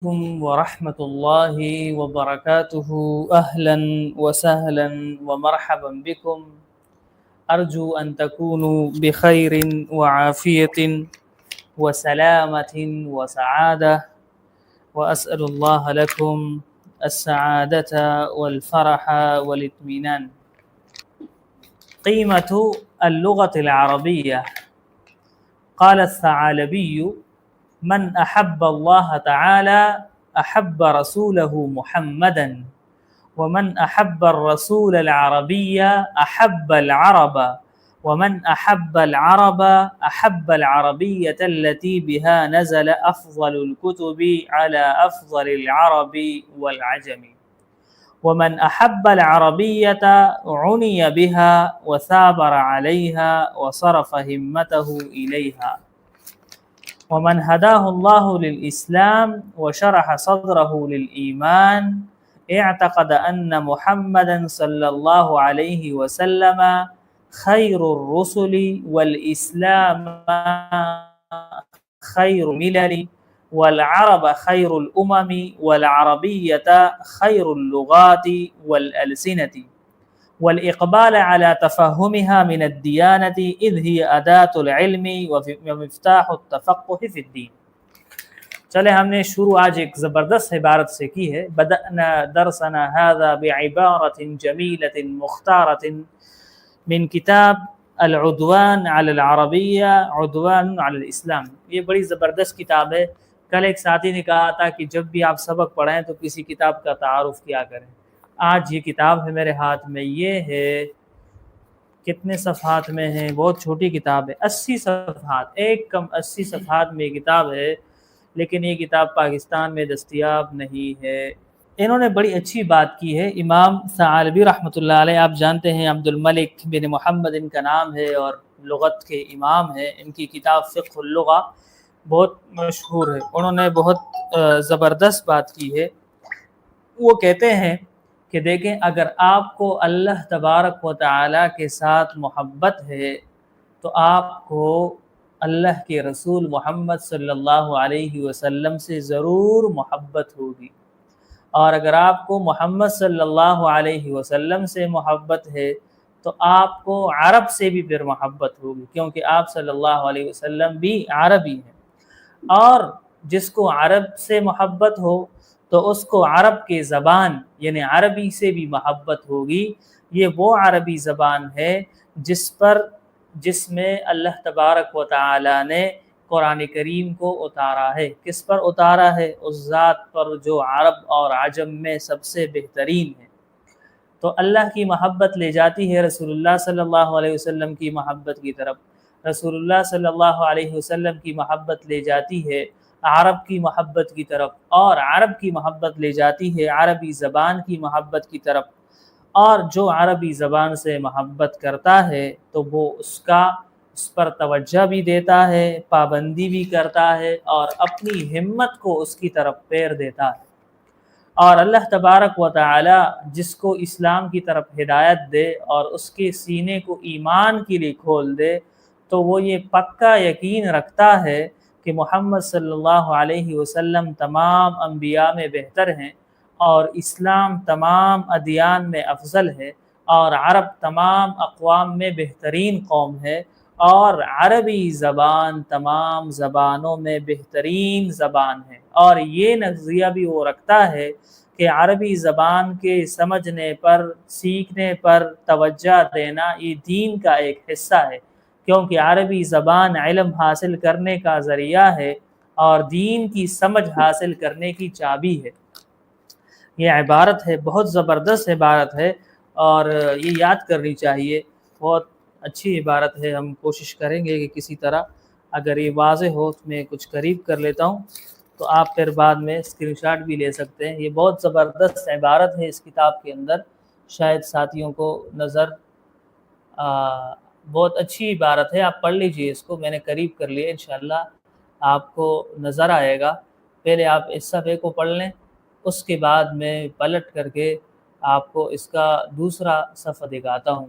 ورحمة الله وبركاته. أهلا وسهلا ومرحبا بكم. أرجو أن تكونوا بخير وعافية وسلامة وسعادة، وأسأل الله لكم السعادة والفرح والاطمئنان. قيمة اللغة العربية. قال الثعالبي: من أحب الله تعالى أحب رسوله محمدا، ومن أحب الرسول العربي أحب العرب، ومن أحب العرب أحب العربية التي بها نزل أفضل الكتب على أفضل العرب والعجم، ومن أحب العربية عني بها وثابر عليها وصرف همته إليها، ومن هداه الله للإسلام وشرح صدره للإيمان اعتقد أن محمدا صلى الله عليه وسلم خير الرسل، والإسلام خير الملل، والعرب خير الأمم، والعربية خير اللغات والألسنة، والإقبال على تفهمها من الديانة إذ هي أداة العلم ومفتاح التفقه في الدين۔ چلے ہم نے شروع آج ایک زبردست عبارت سے کی ہے۔ بدأنا درسنا هذا بعبارة جميلة مختارة من کتاب العدوان على العربية عدوان على الإسلام۔ یہ بڑی زبردست کتاب ہے۔ کل ایک ساتھی نے کہا تھا کہ جب بھی آپ سبق پڑھیں تو کسی کتاب کا تعارف کیا کریں۔ آج یہ کتاب ہے میرے ہاتھ میں، یہ ہے کتنے صفحات میں ہے، بہت چھوٹی کتاب ہے، 80 صفحات، ایک کم 80 صفحات میں یہ کتاب ہے، لیکن یہ کتاب پاکستان میں دستیاب نہیں ہے۔ انہوں نے بڑی اچھی بات کی ہے۔ امام ثعالبی رحمۃ اللہ علیہ، آپ جانتے ہیں عبد الملک بن محمد ان کا نام ہے اور لغت کے امام ہے۔ ان کی کتاب فقہ اللغہ بہت مشہور ہے۔ انہوں نے بہت زبردست بات کی ہے۔ وہ کہتے ہیں کہ دیکھیں، اگر آپ کو اللہ تبارک و تعالیٰ کے ساتھ محبت ہے تو آپ کو اللہ کے رسول محمد صلی اللہ علیہ وسلم سے ضرور محبت ہوگی، اور اگر آپ کو محمد صلی اللہ علیہ وسلم سے محبت ہے تو آپ کو عرب سے بھی پھر محبت ہوگی، کیونکہ آپ صلی اللہ علیہ وسلم بھی عربی ہیں، اور جس کو عرب سے محبت ہو تو اس کو عرب کے زبان یعنی عربی سے بھی محبت ہوگی۔ یہ وہ عربی زبان ہے جس میں اللہ تبارک و تعالی نے قرآن کریم کو اتارا ہے۔ کس پر اتارا ہے؟ اس ذات پر جو عرب اور عجم میں سب سے بہترین ہے۔ تو اللہ کی محبت لے جاتی ہے رسول اللہ صلی اللہ علیہ وسلم کی محبت کی طرف، رسول اللہ صلی اللہ علیہ وسلم کی محبت لے جاتی ہے عرب کی محبت کی طرف، اور عرب کی محبت لے جاتی ہے عربی زبان کی محبت کی طرف، اور جو عربی زبان سے محبت کرتا ہے تو وہ اس پر توجہ بھی دیتا ہے، پابندی بھی کرتا ہے، اور اپنی ہمت کو اس کی طرف پھیر دیتا ہے۔ اور اللہ تبارک و تعالی جس کو اسلام کی طرف ہدایت دے اور اس کے سینے کو ایمان کے لیے کھول دے تو وہ یہ پکا یقین رکھتا ہے کہ محمد صلی اللہ علیہ وسلم تمام انبیاء میں بہتر ہیں، اور اسلام تمام ادیان میں افضل ہے، اور عرب تمام اقوام میں بہترین قوم ہے، اور عربی زبان تمام زبانوں میں بہترین زبان ہے۔ اور یہ نظریہ بھی وہ رکھتا ہے کہ عربی زبان کے سمجھنے پر، سیکھنے پر توجہ دینا یہ دین کا ایک حصہ ہے، کیونکہ عربی زبان علم حاصل کرنے کا ذریعہ ہے اور دین کی سمجھ حاصل کرنے کی چابی ہے۔ یہ عبارت ہے، بہت زبردست عبارت ہے، اور یہ یاد کرنی چاہیے۔ بہت اچھی عبارت ہے۔ ہم کوشش کریں گے کہ کسی طرح اگر یہ واضح ہو تو میں کچھ قریب کر لیتا ہوں، تو آپ پھر بعد میں اسکرین شاٹ بھی لے سکتے ہیں۔ یہ بہت زبردست عبارت ہے اس کتاب کے اندر، شاید ساتھیوں کو نظر بہت اچھی عبارت ہے، آپ پڑھ لیجئے اس کو۔ میں نے قریب کر لیا، انشاءاللہ آپ کو نظر آئے گا۔ پہلے آپ اس صفحے کو پڑھ لیں، اس کے بعد میں پلٹ کر کے آپ کو اس کا دوسرا صفحہ دکھاتا ہوں۔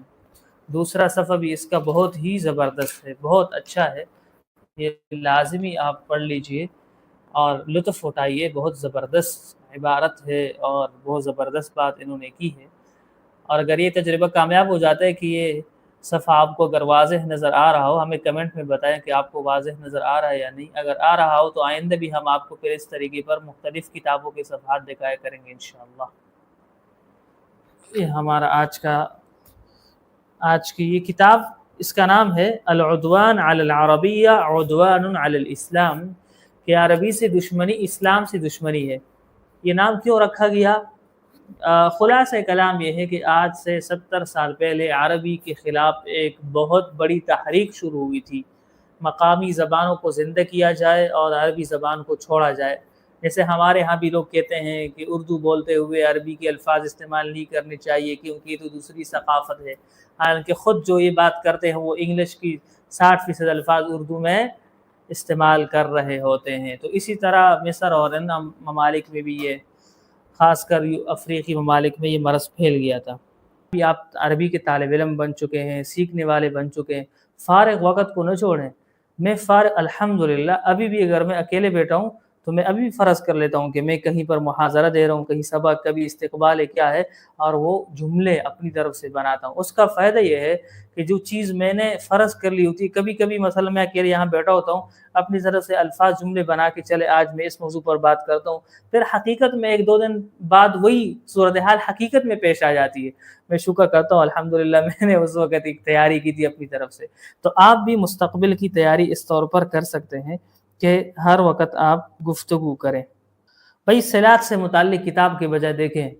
دوسرا صفحہ بھی اس کا بہت ہی زبردست ہے، بہت اچھا ہے، یہ لازمی آپ پڑھ لیجئے۔ اور لطف اٹھائیے. بہت زبردست عبارت ہے اور بہت زبردست بات انہوں نے کی ہے. اور اگر یہ تجربہ کامیاب ہو جاتا ہے کہ یہ صفحہ آپ کو اگر واضح نظر آ رہا ہو، ہمیں کمنٹ میں بتائیں کہ آپ کو واضح نظر آ رہا ہے یا نہیں. اگر آ رہا ہو تو آئندہ بھی ہم آپ کو پھر اس طریقے پر مختلف کتابوں کے صفحات دکھایا کریں گے انشاءاللہ. یہ ہمارا آج کی یہ کتاب، اس کا نام ہے العدوان علی العربیہ عدوان علی الاسلام، کہ عربی سے دشمنی اسلام سے دشمنی ہے. یہ نام کیوں رکھا گیا؟ خلاصہ کلام یہ ہے کہ آج سے 70 سال پہلے عربی کے خلاف ایک بہت بڑی تحریک شروع ہوئی تھی. مقامی زبانوں کو زندہ کیا جائے اور عربی زبان کو چھوڑا جائے. جیسے ہمارے ہاں بھی لوگ کہتے ہیں کہ اردو بولتے ہوئے عربی کے الفاظ استعمال نہیں کرنے چاہیے کیونکہ یہ تو دوسری ثقافت ہے، حالانکہ خود جو یہ بات کرتے ہیں وہ انگلش کی 60% الفاظ اردو میں استعمال کر رہے ہوتے ہیں. تو اسی طرح مصر اور ان ممالک میں بھی یہ، خاص کر افریقی ممالک میں یہ مرض پھیل گیا تھا. آپ عربی کے طالب علم بن چکے ہیں، سیکھنے والے بن چکے ہیں، فارغ وقت کو نہ چھوڑیں. میں فارغ الحمدللہ ابھی بھی اگر میں اکیلے بیٹھا ہوں تو میں ابھی بھی فرض کر لیتا ہوں کہ میں کہیں پر محاضرہ دے رہا ہوں، کہیں سبق، کبھی استقبال ہے کیا ہے، اور وہ جملے اپنی طرف سے بناتا ہوں. اس کا فائدہ یہ ہے کہ جو چیز میں نے فرض کر لی ہوتی، کبھی کبھی مثلا میں اکیلے یہاں بیٹھا ہوتا ہوں، اپنی طرف سے الفاظ جملے بنا کے چلے آج میں اس موضوع پر بات کرتا ہوں، پھر حقیقت میں 1-2 دن بعد وہی صورتحال حقیقت میں پیش آ جاتی ہے. میں شکر کرتا ہوں الحمدللہ میں نے اس وقت ایک تیاری کی تھی اپنی طرف سے. تو آپ بھی مستقبل کی تیاری اس طور پر کر سکتے ہیں کہ ہر وقت آپ گفتگو کریں. بھائی صلات سے متعلق کتاب کے بجائے دیکھیں،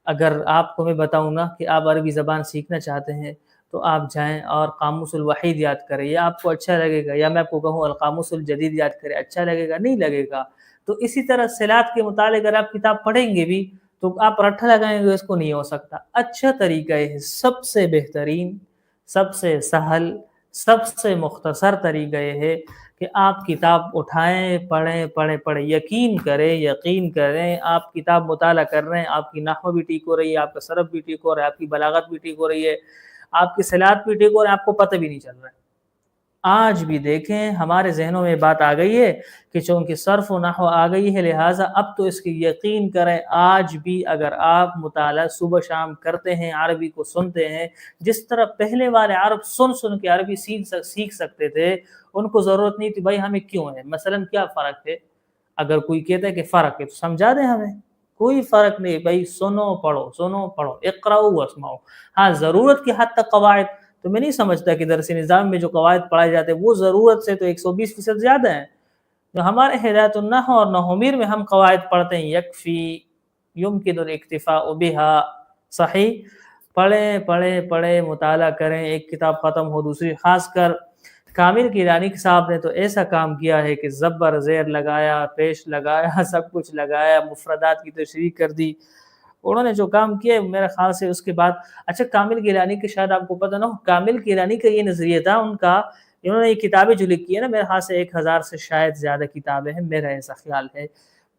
اگر آپ کو میں بتاؤں گا کہ آپ عربی زبان سیکھنا چاہتے ہیں تو آپ جائیں اور قاموس الوحید یاد کریں، یا آپ کو اچھا لگے گا، یا میں آپ کو کہوں القاموس الجدید یاد کریں، اچھا لگے گا؟ نہیں لگے گا. تو اسی طرح صلات کے متعلق اگر آپ کتاب پڑھیں گے بھی تو آپ رٹھا لگائیں گے، اس کو نہیں ہو سکتا. اچھا طریقہ ہے، سب سے بہترین، سب سے سہل، سب سے مختصر طریقہ یہ ہے کہ آپ کتاب اٹھائیں، پڑھیں. یقین کریں آپ کتاب مطالعہ کر رہے ہیں، آپ کی نحو بھی ٹھیک ہو رہی ہے، آپ کا صرف بھی ٹھیک ہو رہا ہے، آپ کی بلاغت بھی ٹھیک ہو رہی ہے، آپ کی صلات بھی ٹھیک ہو رہی ہے، آپ کو پتہ بھی نہیں چل رہا ہے. آج بھی دیکھیں ہمارے ذہنوں میں بات آ گئی ہے کہ چونکہ صرف و نحو آ گئی ہے لہٰذا اب تو اس کی یقین کریں. آج بھی اگر آپ مطالعہ صبح شام کرتے ہیں، عربی کو سنتے ہیں، جس طرح پہلے والے عرب سن کے عربی سیکھ سکتے تھے، ان کو ضرورت نہیں تھی بھائی ہمیں کیوں ہے. مثلا کیا فرق ہے؟ اگر کوئی کہتا ہے کہ فرق ہے تو سمجھا دیں ہمیں. کوئی فرق نہیں بھائی، سنو پڑھو، اقرأوا واسمعوا. ہاں ضرورت کی حد تک قواعد، تو میں نہیں سمجھتا کہ درس نظام میں جو قواعد پڑھائے جاتے ہیں وہ ضرورت سے تو 120% زیادہ ہیں. تو ہمارے ہدایت النحو اور نحومیر میں ہم قواعد پڑھتے ہیں، یکفی، یمکن الاکتفاء بها. صحیح، پڑھیں، مطالعہ کریں. ایک کتاب ختم ہو دوسری، خاص کر کامل کیلانی صاحب نے تو ایسا کام کیا ہے کہ زبر زیر لگایا، پیش لگایا، سب کچھ لگایا، مفردات کی تشریح کر دی. انہوں نے جو کام کیا میرے خیال سے اس کے بعد، اچھا کامل گیلانی کے شاید آپ کو پتہ نہ ہو، کامل گیلانی کا یہ نظریہ تھا ان کا، انہوں نے یہ کتابیں جو لکھی ہے نا، میرے خیال سے 1000 سے شاید زیادہ کتابیں ہیں، میرا ایسا خیال ہے.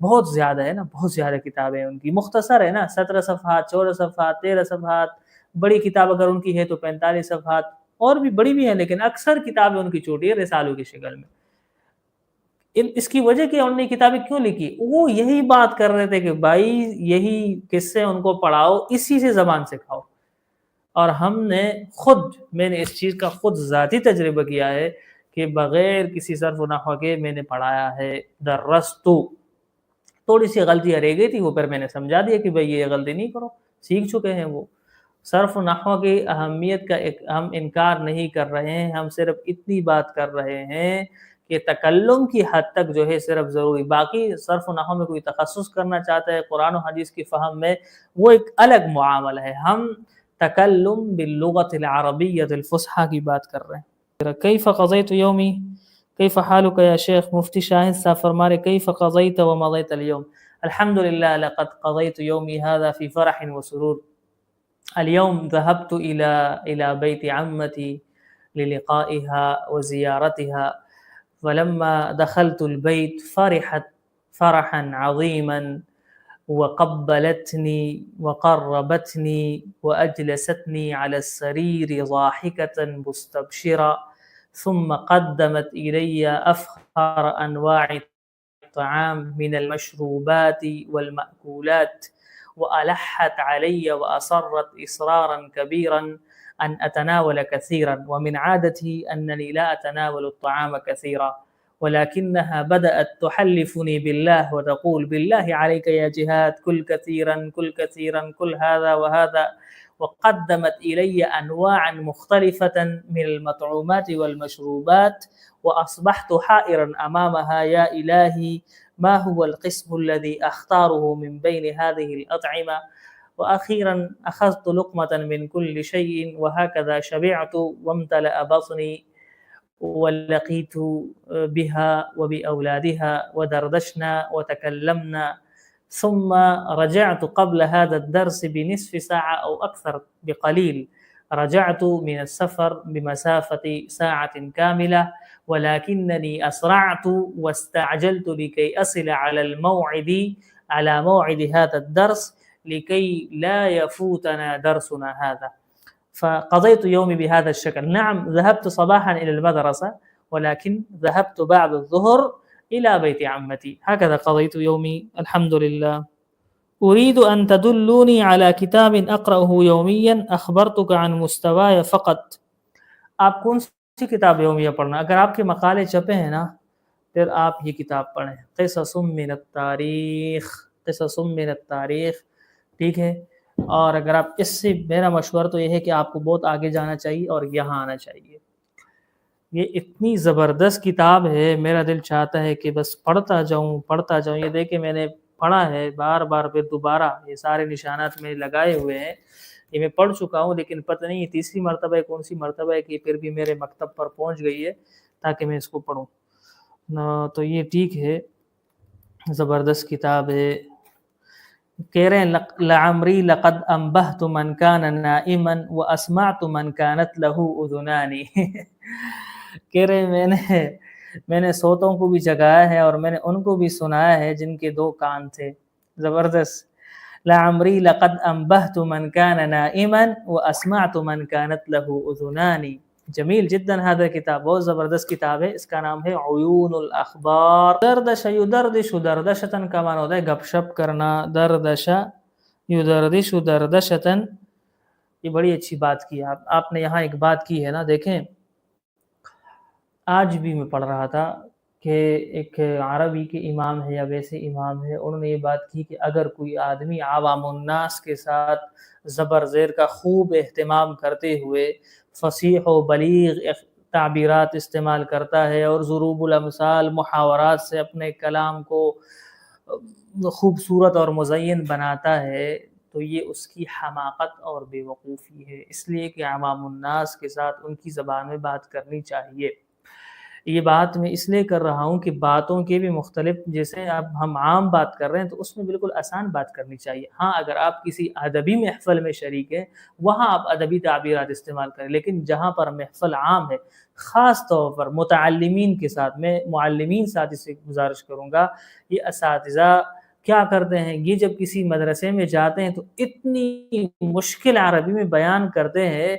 بہت زیادہ ہے نا، بہت زیادہ کتابیں ہیں ان کی. مختصر ہے نا، 17 صفحات، 14 صفحات، 13 صفحات. بڑی کتاب اگر ان کی ہے تو 45 صفحات، اور بھی بڑی بھی ہیں، لیکن اکثر کتابیں ان کی چھوٹی ہے رسالوں کی شکل میں. اس کی وجہ کیا، انہوں نے کتابیں کیوں لکھی؟ وہ یہی بات کر رہے تھے کہ بھائی یہی قصے ان کو پڑھاؤ، اسی سے زبان سکھاؤ. اور میں نے اس چیز کا خود ذاتی تجربہ کیا ہے کہ بغیر کسی صرف و نحو کے میں نے پڑھایا ہے. درستو، تھوڑی سی غلطیاں رہ گئی تھی، وہ پر میں نے سمجھا دیا کہ بھائی یہ غلطی نہیں کرو، سیکھ چکے ہیں وہ. صرف و نحو کی اہمیت کا ہم انکار نہیں کر رہے ہیں، ہم صرف اتنی بات کر رہے ہیں کہ تکلم کی حد تک جو ہے صرف ضروری. باقی صرف و نحو میں کوئی تخصص کرنا چاہتا ہے قرآن و حدیث کی فہم میں، وہ ایک الگ معاملہ ہے. ہم تکلم باللغت العربیۃ الفصحی کی بات کر رہے ہیں. کیف قضیت یومی، کیف حالک یا شیخ؟ مفتی شاہد صاحب فرما رہے کیف قضیت ومضیت اليوم. الحمدللہ لقد قضیت یومی هذا فی فرح وسرور. اليوم ذهبت إلى بيت عمتي للقائها وزيارتها، ولما دخلت البيت فرحت فرحا عظيما وقبلتني وقربتني وأجلستني على السرير ضاحكة مستبشرة، ثم قدمت إلي أفخر أنواع الطعام من المشروبات والمأكولات وألحت علي وأصرت إصرارا كبيرا أن أتناول كثيرا، ومن عادتي أنني لا أتناول الطعام كثيرا، ولكنها بدأت تحلفني بالله وتقول بالله عليك يا جهاد كل كثيرا كل كثيرا كل هذا وهذا، وقدمت إلي أنواعا مختلفة من المطعومات والمشروبات، وأصبحت حائرا أمامها، يا إلهي ما هو القسم الذي أختاره من بين هذه الأطعمة؟ وأخيرا أخذت لقمة من كل شيء، وهكذا شبعت وامتلأ بطني، ولقيت بها وبأولادها ودردشنا وتكلمنا، ثم رجعت قبل هذا الدرس بنصف ساعة أو أكثر بقليل، رجعت من السفر بمسافة ساعة كاملة، ولكنني أسرعت واستعجلت لكي أصل على موعد هذا الدرس لكي لا يفوتنا درسنا هذا. فقضيت يومي بهذا الشكل. نعم ذهبت صباحا إلى المدرسة، ولكن ذهبت بعد الظهر إلى بيت عمتي. هكذا قضيت يومي الحمد لله. أريد أن تدلوني على كتاب أقرأه يوميا أخبرتك عن مستواي فقط. آپ کون سی کتاب یومیہ پڑھنا؟ اگر آپ کے مقالے چھپے ہیں نا پھر آپ یہ کتاب پڑھیں، قصص من التاریخ، قصص من التاریخ، ٹھیک ہے؟ اور اگر آپ اس سے، میرا مشورہ تو یہ ہے کہ آپ کو بہت آگے جانا چاہیے اور یہاں آنا چاہیے. یہ اتنی زبردست کتاب ہے، میرا دل چاہتا ہے کہ بس پڑھتا جاؤں. یہ دیکھیں میں نے پڑھا ہے بار بار، پھر دوبارہ یہ سارے نشانات میں لگائے ہوئے ہیں، یہ میں پڑھ چکا ہوں، لیکن پتہ نہیں تیسری مرتبہ ہے کون سی مرتبہ ہے کہ پھر بھی میرے مکتب پر پہنچ گئی ہے تاکہ میں اس کو پڑھوں. تو یہ ٹھیک ہے، زبردست کتاب ہے. کہہ رہے ہیں لعمری لقد انبہت من کان نائما واسمعت من کانت له اذنان. کہہ رہے ہیں میں نے سوتوں کو بھی جگایا ہے اور میں نے ان کو بھی سنایا ہے جن کے دو کان تھے. زبردست. لعمری لقد انبہت من کان نائما واسمعت من کانت له اذنان. جمیل جدا هذا کتاب، بہت زبردست کتاب ہے. اس کا نام ہے عیون الاخبار. دردش یدردش دردشتن کا معنی ہوتا ہے گپ شپ کرنا. دردش یدردش دردشتن، یہ بڑی اچھی بات کی آپ نے یہاں ایک بات کی ہے نا. دیکھیں آج بھی میں پڑھ رہا تھا کہ ایک عربی کے امام ہے یا ویسے امام ہے، انہوں نے یہ بات کی کہ اگر کوئی آدمی عوام الناس کے ساتھ زبر زیر کا خوب اہتمام کرتے ہوئے فصیح و بلیغ تعبیرات استعمال کرتا ہے اور ضروب الامثال محاورات سے اپنے کلام کو خوبصورت اور مزین بناتا ہے، تو یہ اس کی حماقت اور بے وقوفی ہے. اس لیے کہ عوام الناس کے ساتھ ان کی زبان میں بات کرنی چاہیے. یہ بات میں اس لیے کر رہا ہوں کہ باتوں کے بھی مختلف، جیسے اب ہم عام بات کر رہے ہیں تو اس میں بالکل آسان بات کرنی چاہیے. ہاں اگر آپ کسی ادبی محفل میں شریک ہیں وہاں آپ ادبی تعبیرات استعمال کریں، لیکن جہاں پر محفل عام ہے، خاص طور پر متعلمین کے ساتھ، میں معلمین ساتھ اس سے گزارش کروں گا، یہ اساتذہ کیا کرتے ہیں، یہ جب کسی مدرسے میں جاتے ہیں تو اتنی مشکل عربی میں بیان کرتے ہیں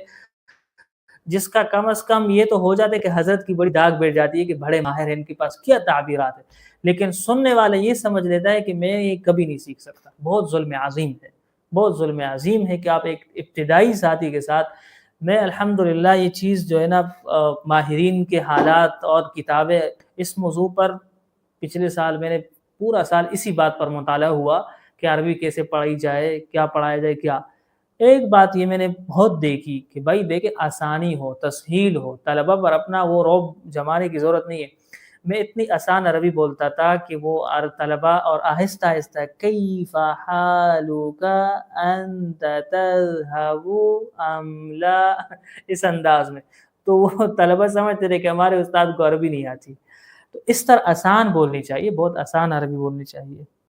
جس کا کم از کم یہ تو ہو جاتا ہے کہ حضرت کی بڑی داغ بیٹھ جاتی ہے کہ بڑے ماہر ہیں، ان کے پاس کیا تعبیرات ہیں. لیکن سننے والا یہ سمجھ لیتا ہے کہ میں یہ کبھی نہیں سیکھ سکتا. بہت ظلم عظیم ہے، بہت ظلم عظیم ہے کہ آپ ایک ابتدائی ساتھی کے ساتھ. میں الحمدللہ یہ چیز جو ہے نا ماہرین کے حالات اور کتابیں اس موضوع پر پچھلے سال میں نے پورا سال اسی بات پر مطالعہ ہوا کہ عربی کیسے پڑھائی جائے، کیا پڑھایا جائے کیا. ایک بات یہ میں نے بہت دیکھی کہ بھائی دیکھے آسانی ہو، تسہیل ہو، طلبہ پر اپنا وہ رعب جمانے کی ضرورت نہیں ہے. میں اتنی آسان عربی بولتا تھا کہ وہ طلبہ اور آہستہ آہستہ کیف حالک انت تذهب ام لا، اس انداز میں، تو وہ طلبہ سمجھتے تھے کہ ہمارے استاد کو عربی نہیں آتی. تو اس طرح آسان بولنی چاہیے، بہت آسان عربی بولنی چاہیے.